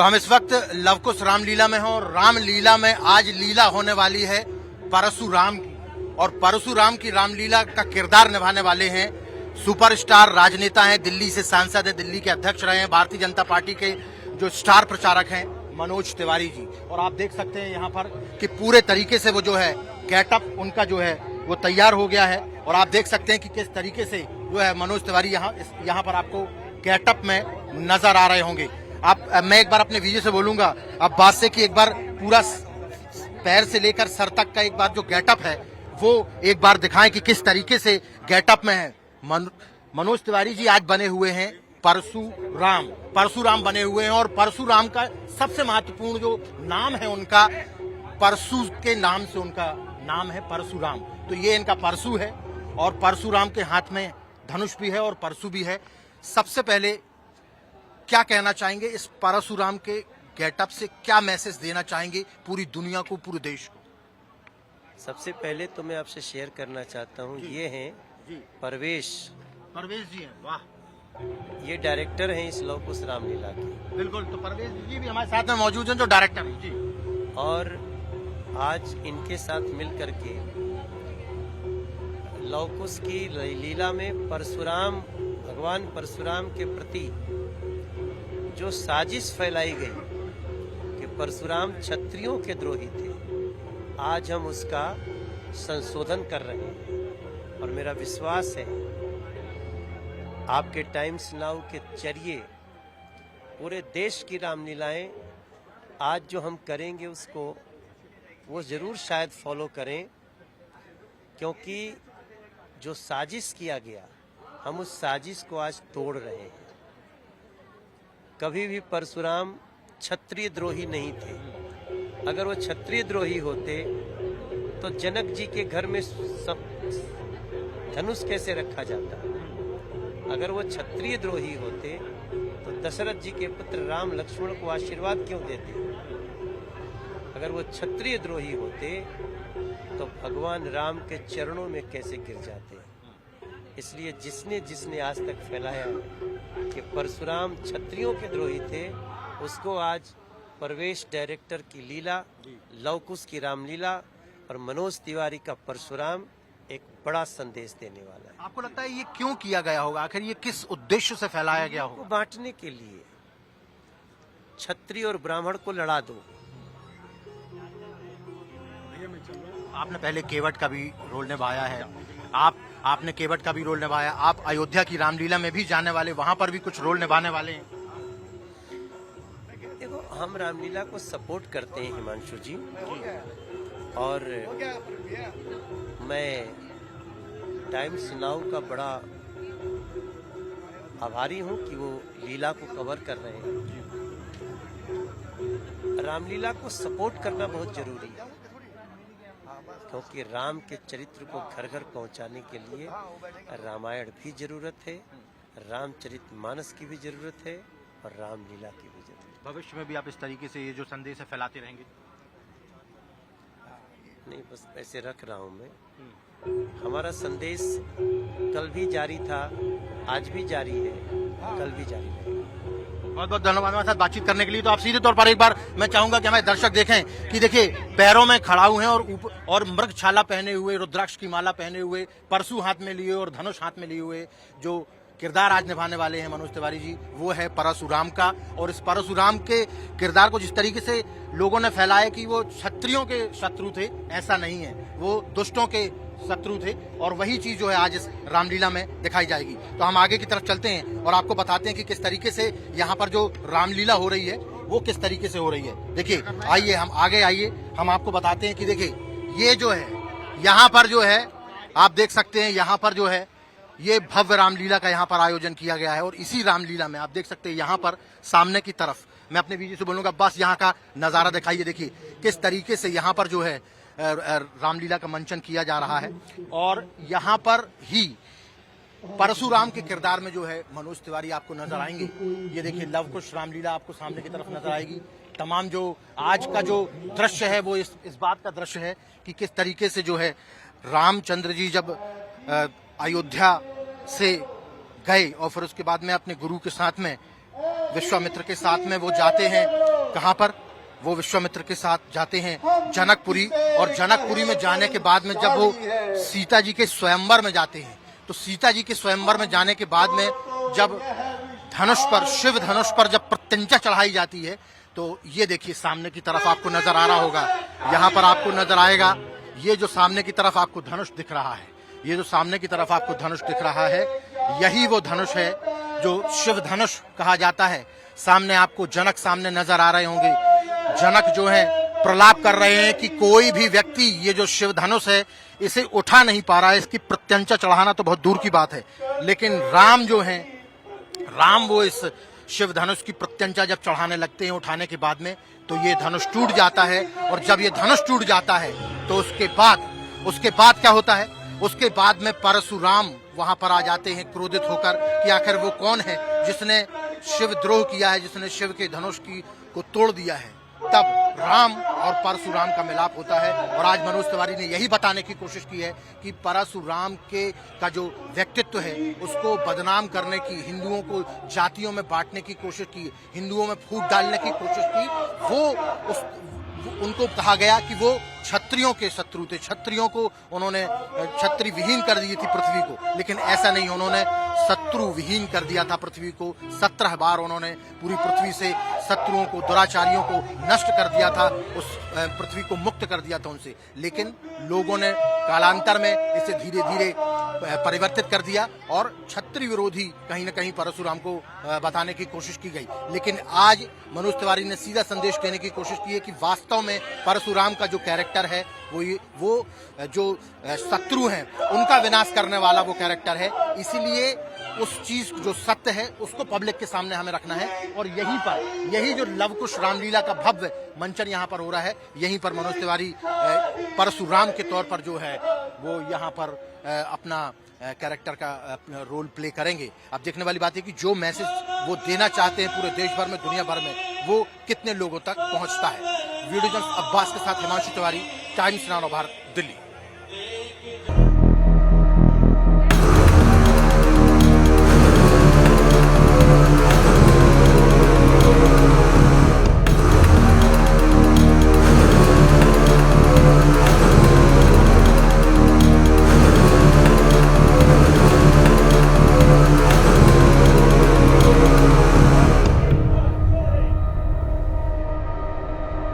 तो हम इस वक्त लवकुश रामलीला में हैं और रामलीला में आज लीला होने वाली है परशुराम की। और परशुराम की रामलीला का किरदार निभाने वाले हैं सुपरस्टार राजनेता हैं, दिल्ली से सांसद हैं, दिल्ली के अध्यक्ष रहे हैं, भारतीय जनता पार्टी के जो स्टार प्रचारक हैं मनोज तिवारी जी। और आप देख सकते हैं यहाँ पर कि पूरे तरीके से वो जो है गेटअप उनका जो है वो तैयार हो गया है। और आप देख सकते हैं कि किस तरीके से जो है मनोज तिवारी यहाँ पर आपको गेटअप में नजर आ रहे होंगे। मैं एक बार अपने वीडियो से बोलूंगा, अब बात से कि एक बार पूरा पैर से लेकर सर तक का एक बार जो गेटअप है वो एक बार दिखाएं कि किस तरीके से गेटअप में है। मनोज तिवारी जी आज बने हुए हैं परशुराम बने हुए हैं। और परशुराम का सबसे महत्वपूर्ण जो नाम है उनका, परशु के नाम से उनका नाम है परशुराम। तो ये इनका परशु है और परशुराम के हाथ में धनुष भी है और परशु भी है। सबसे पहले क्या कहना चाहेंगे इस परशुराम के गेटअप से, क्या मैसेज देना चाहेंगे पूरी दुनिया को, पूरे देश को? सबसे पहले तो मैं आपसे शेयर करना चाहता हूँ, ये हैं परवेश जी हैं। वाह, ये डायरेक्टर हैं इस लवकुश रामलीला के। बिल्कुल, तो परवेश जी भी हमारे साथ में मौजूद हैं जो डायरेक्टर हैं जी। और आज इनके साथ मिल करके लवकुश की लीला में भगवान परशुराम के प्रति जो साजिश फैलाई गई कि परशुराम क्षत्रियों के द्रोही थे, आज हम उसका संशोधन कर रहे हैं। और मेरा विश्वास है आपके टाइम्स नाउ के जरिए पूरे देश की रामलीलाएं आज जो हम करेंगे उसको वो जरूर शायद फॉलो करें, क्योंकि जो साजिश किया गया हम उस साजिश को आज तोड़ रहे हैं। कभी भी परशुराम क्षत्रिय द्रोही नहीं थे। अगर वो क्षत्रिय द्रोही होते तो जनक जी के घर में धनुष कैसे रखा जाता? अगर वो क्षत्रिय द्रोही होते तो दशरथ जी के पुत्र राम लक्ष्मण को आशीर्वाद क्यों देते? अगर वो क्षत्रिय द्रोही होते तो भगवान राम के चरणों में कैसे गिर जाते? इसलिए जिसने आज तक फैलाया कि परशुराम क्षत्रियों के द्रोही थे, उसको आज परवेश डायरेक्टर की लीला, लवकुश की रामलीला और मनोज तिवारी का परशुराम एक बड़ा संदेश देने वाला है। आपको लगता है ये क्यों किया गया होगा? आखिर ये किस उद्देश्य से फैलाया गया होगा? बांटने के लिए। क्षत्रिय और ब्राह्मण को लड़ा दो। आपने पहले केवट का भी रोल निभाया है, आपने केवट का भी रोल निभाया, आप अयोध्या की रामलीला में भी जाने वाले, वहां पर भी कुछ रोल निभाने वाले हैं। देखो, हम रामलीला को सपोर्ट करते हैं हिमांशु जी, और मैं टाइम्स नाउ का बड़ा आभारी हूं कि वो लीला को कवर कर रहे हैं। रामलीला को सपोर्ट करना बहुत जरूरी है, क्योंकि राम के चरित्र को घर घर पहुंचाने के लिए रामायण भी जरूरत है, रामचरितमानस की भी जरूरत है और रामलीला की भी जरूरत है। भविष्य में भी आप इस तरीके से ये जो संदेश है फैलाते रहेंगे? नहीं, बस ऐसे रख रहा हूं मैं। हमारा संदेश कल भी जारी था, आज भी जारी है, कल भी जारी रहेगा। बहुत बहुत धन्यवाद हमारे साथ बातचीत करने के लिए। तो आप सीधे तौर पर एक बार मैं चाहूंगा कि हमारे दर्शक देखें कि देखिए पैरों में खड़ाऊ हैं और मृगछाला पहने हुए, रुद्राक्ष की माला पहने हुए, परशु हाथ में लिए और धनुष हाथ में लिए हुए जो किरदार आज निभाने वाले हैं मनोज तिवारी जी, वो है परशुराम का। और इस परशुराम के किरदार को जिस तरीके से लोगों ने फैलाया कि वो क्षत्रियों के शत्रु थे, ऐसा नहीं है, वो दुष्टों के शत्रु थे। और वही चीज जो है आज इस रामलीला में दिखाई जाएगी। तो हम आगे की तरफ चलते हैं और आपको बताते हैं कि किस तरीके से यहाँ पर जो रामलीला हो रही है वो किस तरीके से हो रही है। देखिए, आइए हम आगे आइए, हम आपको बताते हैं कि देखिए ये जो है यहाँ पर जो है आप देख सकते हैं, यहाँ पर जो है ये भव्य रामलीला का यहाँ पर आयोजन किया गया है। और इसी रामलीला में आप देख सकते हैं यहाँ पर सामने की तरफ, मैं अपने वीडियो से बोलूंगा, बस यहाँ का नजारा दिखाइए। देखिए किस तरीके से यहाँ पर जो है रामलीला का मंचन किया जा रहा है। और यहाँ पर ही परशुराम के किरदार में जो है मनोज तिवारी आपको नजर आएंगे। ये देखिए लवकुश रामलीला आपको सामने की तरफ नजर आएगी। तमाम जो आज का जो दृश्य है वो इस बात का दृश्य है कि किस तरीके से जो है रामचंद्र जी जब अयोध्या से गए और फिर उसके बाद में अपने गुरु के साथ में, विश्वामित्र के साथ में वो जाते हैं कहां पर? वो विश्वामित्र के साथ जाते हैं जनकपुरी, और जनकपुरी में जाने के बाद में जब वो सीता जी के स्वयंवर में जाते हैं, तो सीता जी के स्वयंवर में जाने के बाद में जब धनुष पर, शिव धनुष पर जब प्रत्यंचा चढ़ाई जाती है, तो ये देखिए सामने की तरफ आपको नजर आ रहा होगा, यहाँ पर आपको नजर आएगा, ये जो सामने की तरफ आपको धनुष दिख रहा है, ये जो सामने की तरफ आपको धनुष दिख रहा है, यही वो धनुष है जो शिव धनुष कहा जाता है। सामने आपको जनक सामने नजर आ रहे होंगे, जनक जो है प्रलाप कर रहे हैं कि कोई भी व्यक्ति ये जो शिव धनुष है इसे उठा नहीं पा रहा है, इसकी प्रत्यंचा चढ़ाना तो बहुत दूर की बात है, लेकिन राम जो है, राम वो इस शिव धनुष की प्रत्यंचा जब चढ़ाने लगते हैं उठाने के बाद में, तो ये धनुष टूट जाता है, और जब ये धनुष टूट जाता है तो उसके बाद क्या होता है? उसके बाद में परशुराम वहां पर आ जाते हैं क्रोधित होकर कि आखिर वो कौन है जिसने शिव द्रोह किया है, जिसने शिव के धनुष को तोड़ दिया है। तब राम और परशुराम का मिलाप होता है, और आज मनोज तिवारी ने यही बताने की कोशिश की है कि परशुराम का जो व्यक्तित्व है उसको बदनाम करने की, हिंदुओं को जातियों में बांटने की कोशिश की, हिंदुओं में फूट डालने की कोशिश की, उनको कहा गया कि वो क्षत्रियों के शत्रु थे, क्षत्रियों को उन्होंने क्षत्रि विहीन कर दी थी पृथ्वी को, लेकिन ऐसा नहीं, उन्होंने शत्रु विहीन कर दिया था पृथ्वी को। 17 बार उन्होंने पूरी पृथ्वी से शत्रुओं को, दुराचारियों को नष्ट कर दिया था, उस पृथ्वी को मुक्त कर दिया था उनसे, लेकिन लोगों ने कालांतर में इसे धीरे धीरे परिवर्तित कर दिया और क्षत्रिय विरोधी कहीं न कहीं परशुराम को बताने की कोशिश की गई। लेकिन आज मनोज तिवारी ने सीधा संदेश देने की कोशिश की है कि वास्तव में परशुराम का जो कैरेक्टर है वो जो शत्रु हैं उनका विनाश करने वाला वो कैरेक्टर है, इसीलिए उस चीज जो सत्य है उसको पब्लिक के सामने हमें रखना है। और यही जो लव कुश रामलीला का भव्य मंचन यहाँ पर हो रहा है, यहीं पर मनोज तिवारी परशुराम के तौर पर जो है वो यहाँ पर अपना कैरेक्टर का रोल प्ले करेंगे। अब देखने वाली बात है कि जो मैसेज वो देना चाहते हैं पूरे देश भर में, दुनिया भर में, वो कितने लोगों तक पहुंचता है। वीडियो जर्नलिस्ट अब्बास के साथ हिमांशु तिवारी, टाइम्स नाउ भारत, दिल्ली।